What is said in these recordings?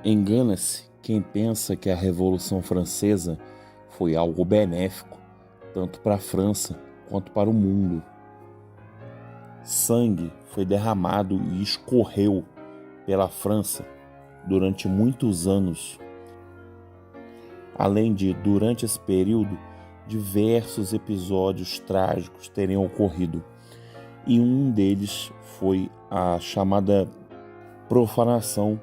Engana-se quem pensa que a Revolução Francesa foi algo benéfico, tanto para a França quanto para o mundo. Sangue foi derramado e escorreu pela França durante muitos anos. Além de, durante esse período, diversos episódios trágicos terem ocorrido. E um deles foi a chamada profanação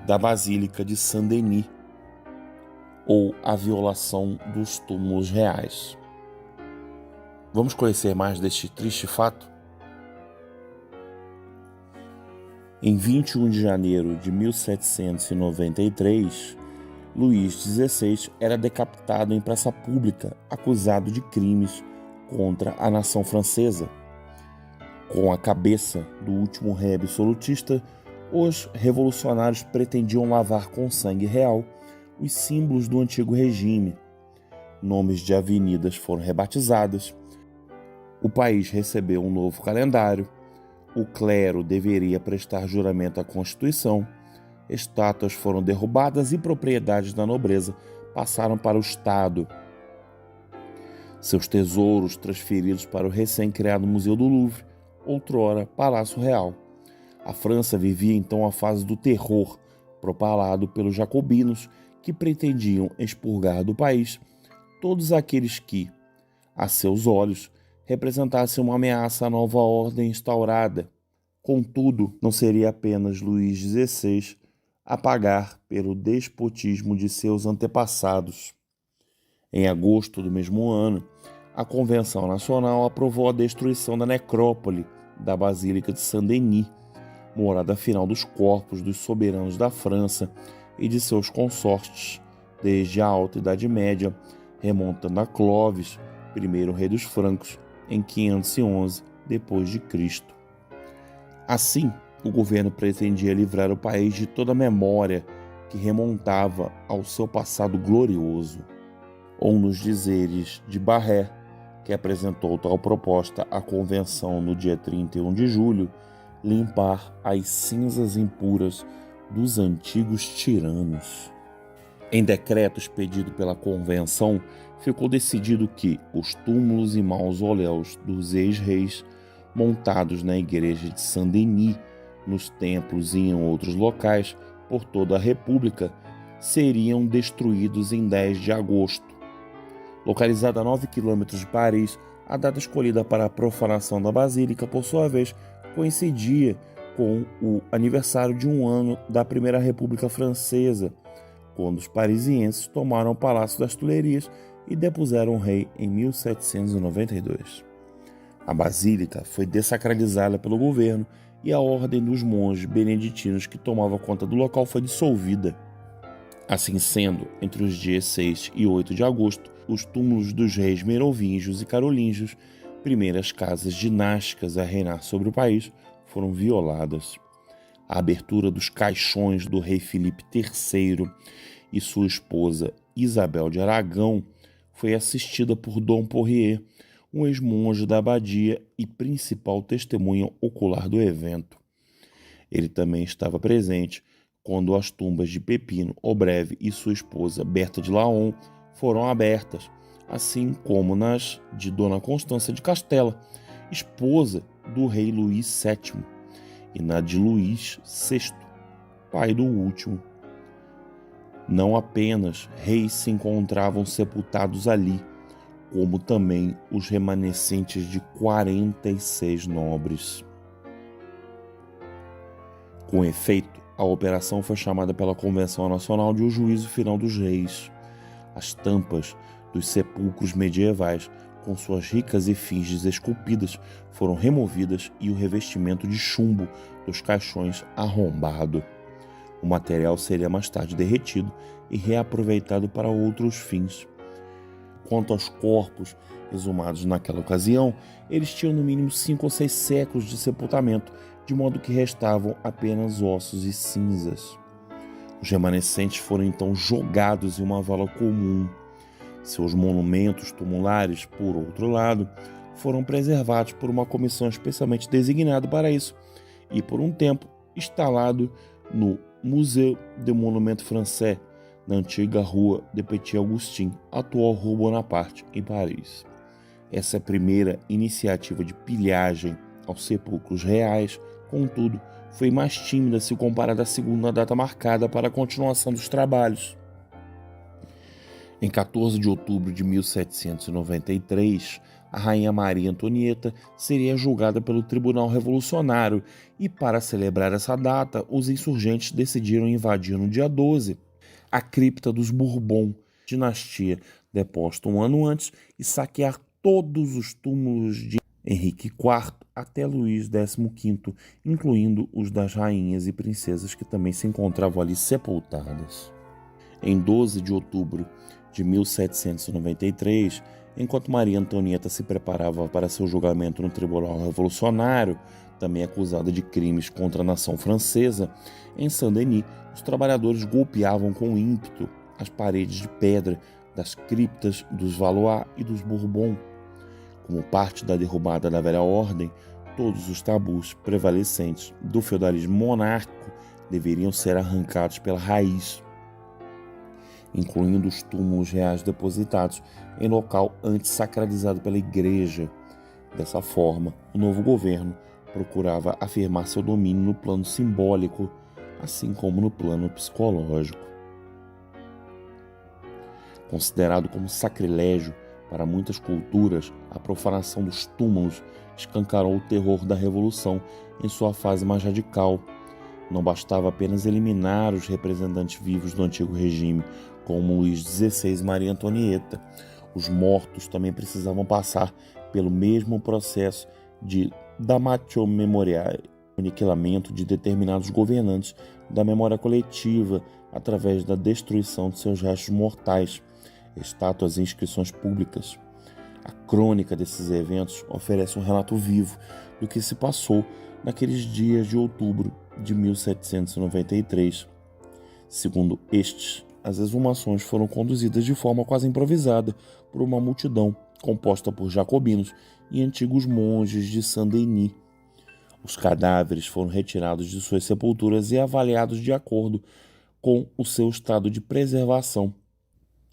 da Basílica de Saint-Denis, ou a violação dos túmulos reais. Vamos conhecer mais deste triste fato? Em 21 de janeiro de 1793, Luís XVI era decapitado em praça pública, acusado de crimes contra a nação francesa. Com a cabeça do último rei absolutista, os revolucionários pretendiam lavar com sangue real os símbolos do antigo regime. Nomes de avenidas foram rebatizadas, o país recebeu um novo calendário, o clero deveria prestar juramento à Constituição, estátuas foram derrubadas e propriedades da nobreza passaram para o Estado. Seus tesouros transferidos para o recém-criado Museu do Louvre, outrora Palácio Real. A França vivia então a fase do terror, propalado pelos jacobinos, que pretendiam expurgar do país todos aqueles que, a seus olhos, representassem uma ameaça à nova ordem instaurada. Contudo, não seria apenas Luís XVI a pagar pelo despotismo de seus antepassados. Em agosto do mesmo ano, a Convenção Nacional aprovou a destruição da necrópole da Basílica de Saint-Denis, morada final dos corpos dos soberanos da França e de seus consortes, desde a Alta Idade Média, remontando a Clovis, primeiro rei dos francos, em 511 d.C. Assim, o governo pretendia livrar o país de toda memória que remontava ao seu passado glorioso. Ou nos dizeres de Barré, que apresentou tal proposta à convenção no dia 31 de julho, limpar as cinzas impuras dos antigos tiranos. Em decreto expedido pela convenção, ficou decidido que os túmulos e mausoléus dos ex-reis, montados na igreja de Saint-Denis, nos templos e em outros locais por toda a República, seriam destruídos em 10 de agosto. Localizada a 9 quilômetros de Paris, a data escolhida para a profanação da Basílica, por sua vez, coincidia com o aniversário de um ano da Primeira República Francesa, quando os parisienses tomaram o Palácio das Tuileries e depuseram o rei em 1792. A Basílica foi dessacralizada pelo governo e a ordem dos monges beneditinos que tomava conta do local foi dissolvida. Assim sendo, entre os dias 6 e 8 de agosto, os túmulos dos reis merovingios e carolíngios, primeiras casas dinásticas a reinar sobre o país, foram violadas. A abertura dos caixões do rei Filipe III e sua esposa Isabel de Aragão foi assistida por Dom Porrier, um ex-monge da abadia e principal testemunha ocular do evento. Ele também estava presente quando as tumbas de Pepino Obreve e sua esposa Berta de Laon foram abertas, assim como nas de Dona Constância de Castela, esposa do rei Luís VII, e na de Luís VI, pai do último. Não apenas reis se encontravam sepultados ali, como também os remanescentes de 46 nobres. Com efeito, a operação foi chamada pela Convenção Nacional de o Juízo Final dos Reis. As tampas dos sepulcros medievais, com suas ricas efígies esculpidas, foram removidas e o revestimento de chumbo dos caixões arrombado. O material seria mais tarde derretido e reaproveitado para outros fins. Quanto aos corpos exumados naquela ocasião, eles tinham no mínimo 5 ou 6 séculos de sepultamento, de modo que restavam apenas ossos e cinzas. Os remanescentes foram então jogados em uma vala comum. Seus monumentos tumulares, por outro lado, foram preservados por uma comissão especialmente designada para isso e, por um tempo, instalado no Musée des Monuments Français, na antiga Rua de Petit-Augustin, atual Rua Bonaparte, em Paris. Essa é a primeira iniciativa de pilhagem aos sepulcros reais, contudo, foi mais tímida se comparada à segunda data marcada para a continuação dos trabalhos. Em 14 de outubro de 1793, a Rainha Maria Antonieta seria julgada pelo Tribunal Revolucionário e, para celebrar essa data, os insurgentes decidiram invadir no dia 12 a cripta dos Bourbon, dinastia deposta um ano antes, e saquear todos os túmulos de Henrique IV até Luís XV, incluindo os das rainhas e princesas que também se encontravam ali sepultadas. Em 12 de outubro de 1793, enquanto Maria Antonieta se preparava para seu julgamento no Tribunal Revolucionário, também acusada de crimes contra a nação francesa, em Saint-Denis, os trabalhadores golpeavam com ímpeto as paredes de pedra das criptas dos Valois e dos Bourbon. Como parte da derrubada da velha ordem, todos os tabus prevalecentes do feudalismo monárquico deveriam ser arrancados pela raiz, incluindo os túmulos reais depositados em local antes sacralizado pela Igreja. Dessa forma, o novo governo procurava afirmar seu domínio no plano simbólico, assim como no plano psicológico. Considerado como sacrilégio para muitas culturas, a profanação dos túmulos escancarou o terror da Revolução em sua fase mais radical. Não bastava apenas eliminar os representantes vivos do antigo regime, como Luís XVI e Maria Antonieta. Os mortos também precisavam passar pelo mesmo processo de damnatio memoriae, o aniquilamento de determinados governantes da memória coletiva através da destruição de seus restos mortais, estátuas e inscrições públicas. A crônica desses eventos oferece um relato vivo do que se passou naqueles dias de outubro de 1793. Segundo estes, as exumações foram conduzidas de forma quase improvisada por uma multidão composta por jacobinos e antigos monges de Saint-Denis. Os cadáveres foram retirados de suas sepulturas e avaliados de acordo com o seu estado de preservação.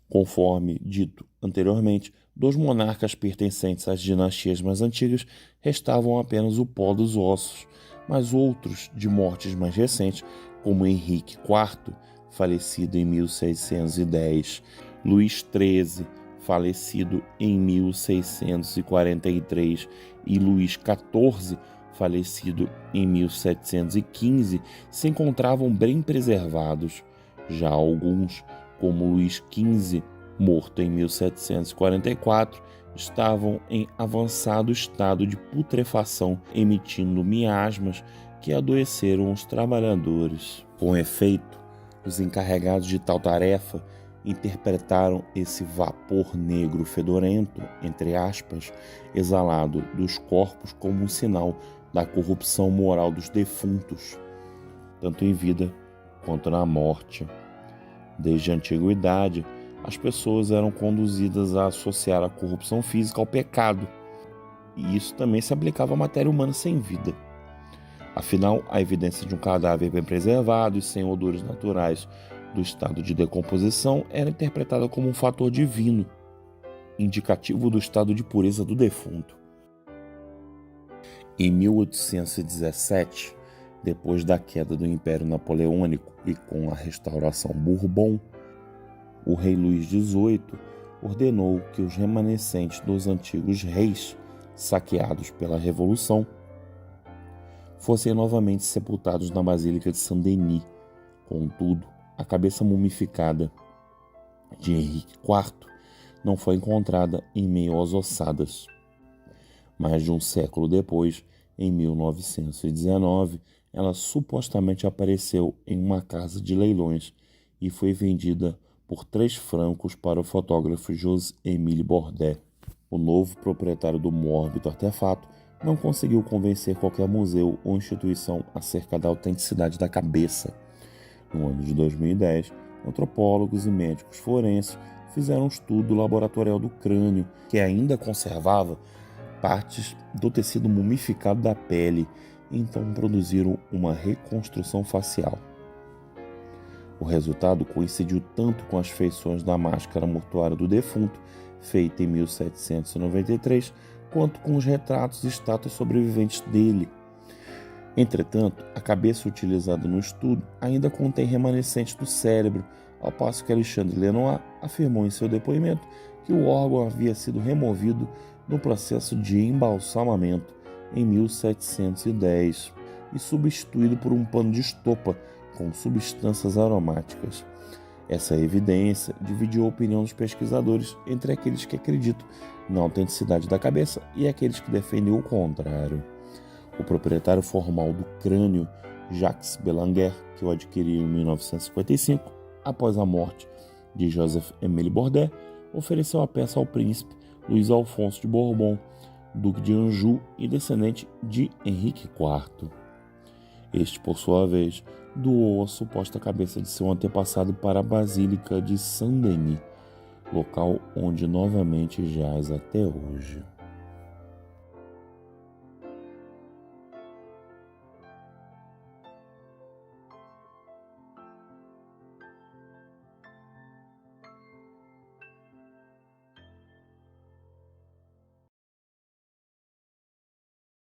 Conforme dito anteriormente, dos monarcas pertencentes às dinastias mais antigas restavam apenas o pó dos ossos, mas outros, de mortes mais recentes, como Henrique IV, falecido em 1610, Luís XIII, falecido em 1643, e Luís XIV, falecido em 1715, se encontravam bem preservados. Já alguns, como Luís XV, morto em 1744, estavam em avançado estado de putrefação, emitindo miasmas que adoeceram os trabalhadores. Com efeito, os encarregados de tal tarefa interpretaram esse vapor negro fedorento, entre aspas, exalado dos corpos como um sinal da corrupção moral dos defuntos, tanto em vida quanto na morte. Desde a antiguidade, as pessoas eram conduzidas a associar a corrupção física ao pecado, e isso também se aplicava à matéria humana sem vida. Afinal, a evidência de um cadáver bem preservado e sem odores naturais do estado de decomposição era interpretada como um fator divino, indicativo do estado de pureza do defunto. Em 1817, depois da queda do Império Napoleônico e com a restauração Bourbon, o rei Luís XVIII ordenou que os remanescentes dos antigos reis, saqueados pela Revolução, fossem novamente sepultados na Basílica de Saint-Denis. Contudo, a cabeça mumificada de Henrique IV não foi encontrada em meio às ossadas. Mais de um século depois, em 1919, ela supostamente apareceu em uma casa de leilões e foi vendida por 3 francos para o fotógrafo José-Émile Bordet. O novo proprietário do mórbido artefato não conseguiu convencer qualquer museu ou instituição acerca da autenticidade da cabeça. No ano de 2010, antropólogos e médicos forenses fizeram um estudo laboratorial do crânio, que ainda conservava partes do tecido mumificado da pele, e então produziram uma reconstrução facial. O resultado coincidiu tanto com as feições da máscara mortuária do defunto, feita em 1793, quanto com os retratos e estátuas sobreviventes dele. Entretanto, a cabeça utilizada no estudo ainda contém remanescentes do cérebro, ao passo que Alexandre Lenoir afirmou em seu depoimento que o órgão havia sido removido no processo de embalsamamento em 1710 e substituído por um pano de estopa com substâncias aromáticas. Essa evidência dividiu a opinião dos pesquisadores entre aqueles que acreditam na autenticidade da cabeça e aqueles que defendem o contrário. O proprietário formal do crânio, Jacques Bellanger, que o adquiriu em 1955, após a morte de Joseph-Émile Bordet, ofereceu a peça ao príncipe Luís Alfonso de Bourbon, duque de Anjou e descendente de Henrique IV. Este, por sua vez, doou a suposta cabeça de seu antepassado para a Basílica de Saint-Denis, local onde novamente jaz até hoje.